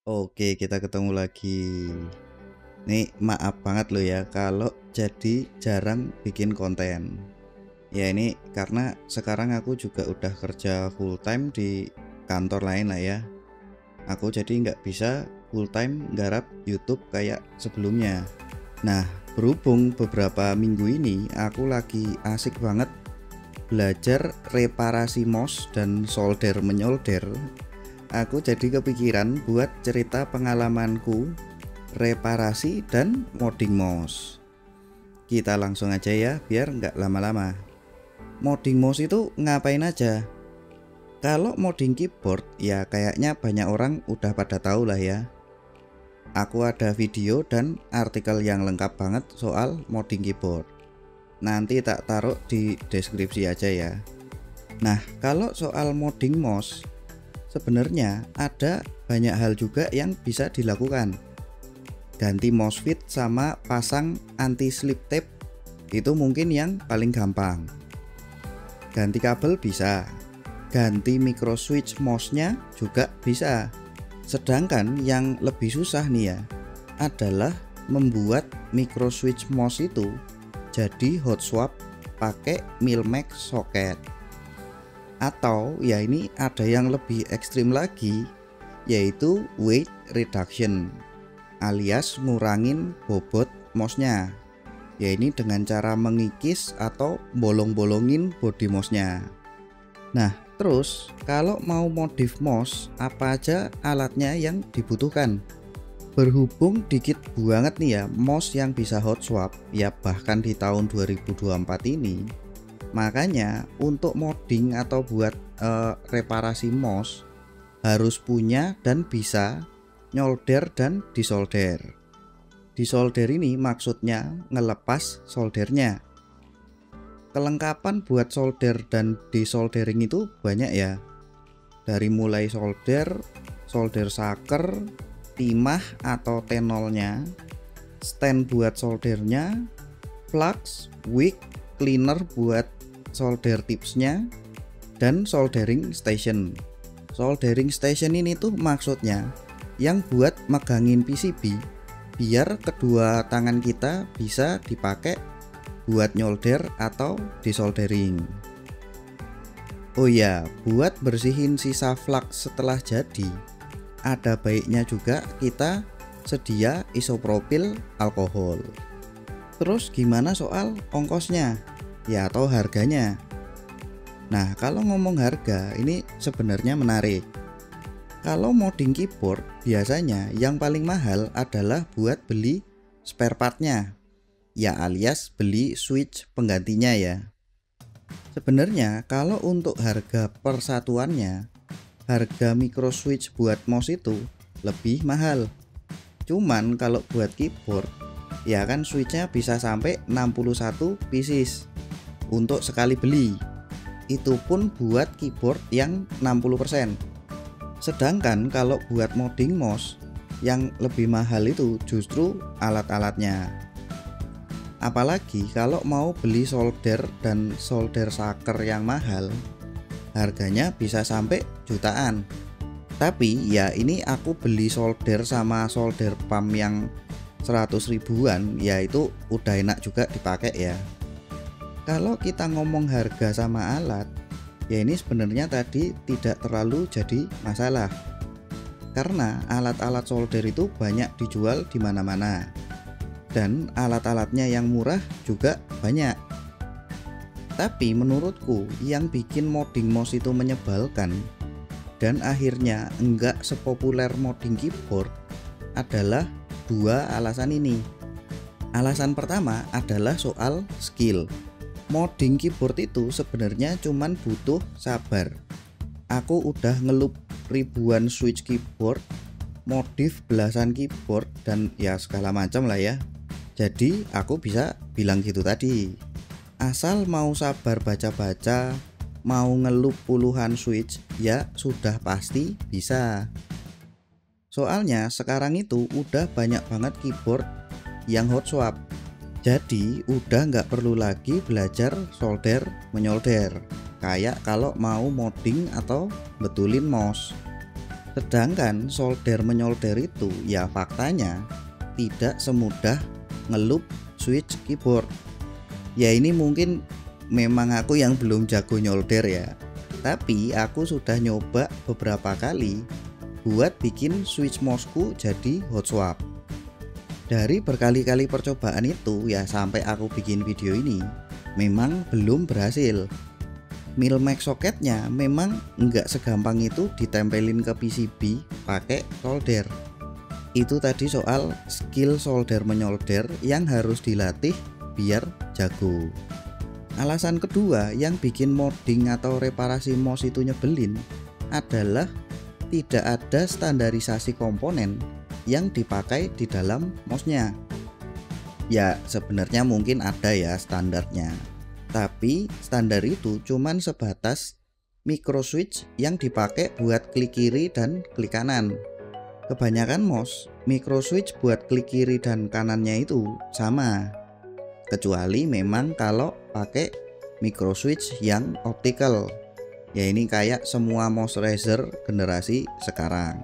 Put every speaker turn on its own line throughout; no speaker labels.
Oke, kita ketemu lagi. Nih, maaf banget loh ya kalau jadi jarang bikin konten. Ya ini karena sekarang aku juga udah kerja full time di kantor lain lah ya. Aku jadi nggak bisa full time nggarap YouTube kayak sebelumnya. Nah, berhubung beberapa minggu ini aku lagi asik banget belajar reparasi mouse dan solder menyolder. Aku jadi kepikiran buat cerita pengalamanku reparasi dan modding mouse. Kita langsung aja ya biar nggak lama-lama. Modding mouse itu ngapain aja? Kalau modding keyboard ya kayaknya banyak orang udah pada tahu lah ya. Aku ada video dan artikel yang lengkap banget soal modding keyboard. Nanti tak taruh di deskripsi aja ya. Nah, kalau soal modding mouse sebenarnya ada banyak hal juga yang bisa dilakukan. Ganti mouse fit sama pasang anti slip tape itu mungkin yang paling gampang. Ganti kabel bisa, ganti micro switch mouse-nya juga bisa. Sedangkan yang lebih susah nih ya adalah membuat micro switch mouse itu jadi hot swap pakai Milmax socket. Atau ya ini ada yang lebih ekstrim lagi, yaitu weight reduction alias ngurangin bobot mouse-nya. Ya ini dengan cara mengikis atau bolong-bolongin body mouse-nya. Nah, terus kalau mau modif mouse, apa aja alatnya yang dibutuhkan? Berhubung dikit banget nih ya mouse yang bisa hot swap, ya bahkan di tahun 2024 ini. Makanya untuk modding atau buat reparasi mouse harus punya dan bisa nyolder dan disolder. Disolder ini maksudnya ngelepas soldernya. Kelengkapan buat solder dan disoldering itu banyak ya. Dari mulai solder, solder saker, timah atau tenolnya, stand buat soldernya, flux, wick, cleaner buat solder tipsnya, dan soldering station. Soldering station ini tuh maksudnya yang buat megangin PCB biar kedua tangan kita bisa dipakai buat nyolder atau disoldering. Oh ya, buat bersihin sisa flux setelah jadi, ada baiknya juga kita sedia isopropil alkohol. Terus gimana soal ongkosnya? Ya atau harganya? Nah, kalau ngomong harga ini sebenarnya menarik. Kalau modding keyboard biasanya yang paling mahal adalah buat beli spare partnya, ya alias beli switch penggantinya ya. Sebenarnya kalau untuk harga persatuannya, harga micro switch buat mouse itu lebih mahal. Cuman kalau buat keyboard, ya kan switchnya bisa sampai 61 pieces untuk sekali beli. Itu pun buat keyboard yang 60%. Sedangkan kalau buat modding mouse yang lebih mahal itu justru alat-alatnya. Apalagi kalau mau beli solder dan solder saker yang mahal, harganya bisa sampai jutaan. Tapi ya ini aku beli solder sama solder pump yang 100 ribuan, ya itu udah enak juga dipakai ya. Kalau kita ngomong harga sama alat, ya ini sebenarnya tadi tidak terlalu jadi masalah. Karena alat-alat solder itu banyak dijual di mana-mana. Dan alat-alatnya yang murah juga banyak. Tapi menurutku yang bikin modding mouse itu menyebalkan dan akhirnya enggak sepopuler modding keyboard adalah dua alasan ini. Alasan pertama adalah soal skill. Modding keyboard itu sebenarnya cuman butuh sabar. Aku udah ngelup ribuan switch keyboard, modif belasan keyboard dan ya segala macam lah ya. Jadi aku bisa bilang gitu tadi. Asal mau sabar baca-baca, mau ngelup puluhan switch, ya sudah pasti bisa. Soalnya sekarang itu udah banyak banget keyboard yang hot swap. Jadi udah nggak perlu lagi belajar solder menyolder kayak kalau mau modding atau betulin mouse. Sedangkan solder menyolder itu ya faktanya tidak semudah ngelup switch keyboard. Ya ini mungkin memang aku yang belum jago nyolder ya. Tapi aku sudah nyoba beberapa kali buat bikin switch mouseku jadi hot swap. Dari berkali-kali percobaan itu ya sampai aku bikin video ini memang belum berhasil. Milmax soketnya memang nggak segampang itu ditempelin ke PCB pakai solder. Itu tadi soal skill solder menyolder yang harus dilatih biar jago. Alasan kedua yang bikin modding atau reparasi mouse itu nyebelin adalah tidak ada standarisasi komponen yang dipakai di dalam mouse-nya. Ya sebenarnya mungkin ada ya standarnya, tapi standar itu cuman sebatas micro switch yang dipakai buat klik kiri dan klik kanan. Kebanyakan mouse micro switch buat klik kiri dan kanannya itu sama, kecuali memang kalau pakai micro switch yang optical. Ya ini kayak semua mouse Razer generasi sekarang.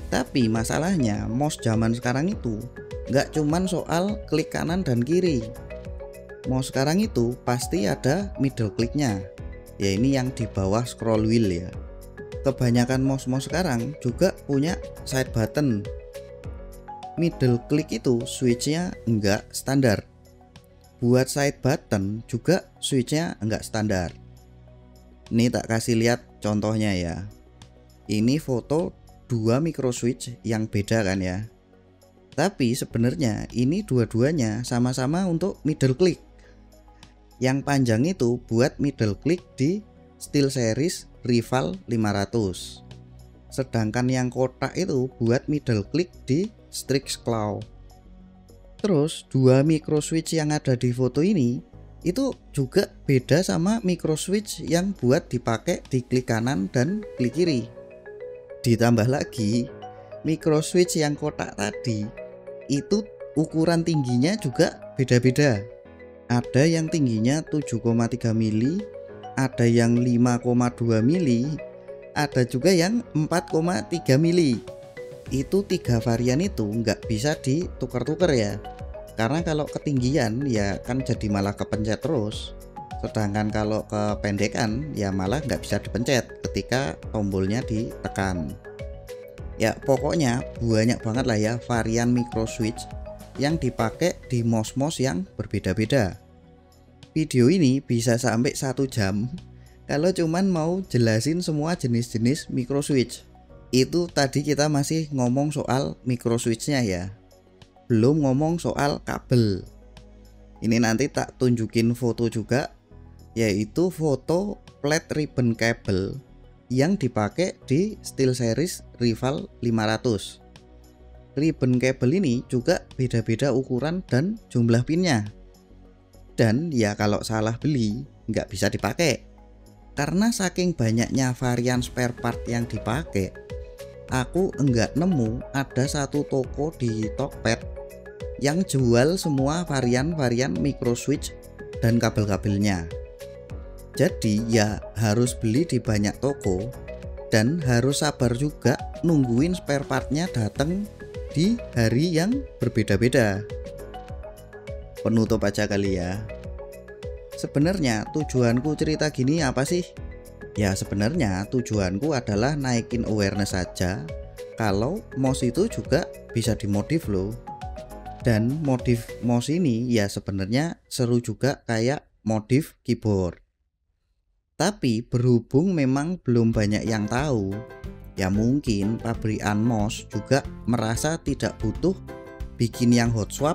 Tapi masalahnya mouse zaman sekarang itu nggak cuman soal klik kanan dan kiri. Mouse sekarang itu pasti ada middle clicknya. Ya ini yang di bawah scroll wheel ya. Kebanyakan mouse-mouse sekarang juga punya side button. Middle click itu switchnya enggak standar. Buat side button juga switchnya enggak standar. Ini tak kasih lihat contohnya ya. Ini foto dua micro switch yang beda kan ya. Tapi sebenarnya ini dua-duanya sama-sama untuk middle click. Yang panjang itu buat middle click di SteelSeries Rival 500. Sedangkan yang kotak itu buat middle click di Strix Claw. Terus dua micro switch yang ada di foto ini itu juga beda sama micro switch yang buat dipakai di klik kanan dan klik kiri. Ditambah lagi micro switch yang kotak tadi itu ukuran tingginya juga beda-beda. Ada yang tingginya 7,3 mili, ada yang 5,2 mili, ada juga yang 4,3 mili. Itu tiga varian itu nggak bisa ditukar-tukar ya. Karena kalau ketinggian ya kan jadi malah kepencet terus. Sedangkan kalau kependekan ya malah nggak bisa dipencet ketika tombolnya ditekan. Ya pokoknya banyak banget lah ya varian micro switch yang dipakai di mouse-mouse yang berbeda-beda. Video ini bisa sampai 1 jam kalau cuman mau jelasin semua jenis-jenis micro switch. Itu tadi kita masih ngomong soal micro switchnya ya, belum ngomong soal kabel. Ini nanti tak tunjukin foto juga, yaitu foto flat ribbon cable yang dipakai di SteelSeries Rival 500. Ribbon cable ini juga beda-beda ukuran dan jumlah pinnya. Dan ya kalau salah beli nggak bisa dipakai. Karena saking banyaknya varian spare part yang dipakai, aku enggak nemu ada satu toko di Tokped yang jual semua varian-varian micro switch dan kabel-kabelnya. Jadi ya harus beli di banyak toko dan harus sabar juga nungguin spare partnya datang di hari yang berbeda-beda. Penutup aja kali ya. Sebenarnya tujuanku cerita gini apa sih? Ya sebenarnya tujuanku adalah naikin awareness saja kalau mouse itu juga bisa dimodif loh. Dan modif mouse ini ya sebenarnya seru juga kayak modif keyboard. Tapi berhubung memang belum banyak yang tahu, ya mungkin pabrikan mouse juga merasa tidak butuh bikin yang hot swap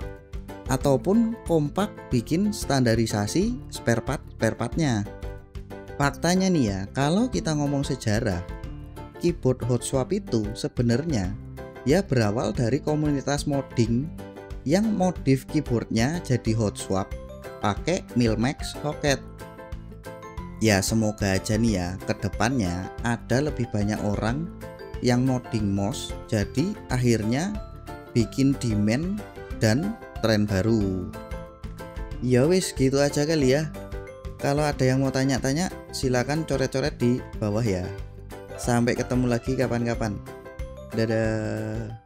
ataupun kompak bikin standarisasi spare partnya. Faktanya nih ya, kalau kita ngomong sejarah, keyboard hot swap itu sebenarnya ya berawal dari komunitas modding yang modif keyboardnya jadi hot swap pakai Milmax socket. Ya semoga aja nih ya kedepannya ada lebih banyak orang yang modding mouse, jadi akhirnya bikin demand dan tren baru. Ya wis gitu aja kali ya. Kalau ada yang mau tanya-tanya silakan coret-coret di bawah ya. Sampai ketemu lagi kapan-kapan. Dadah.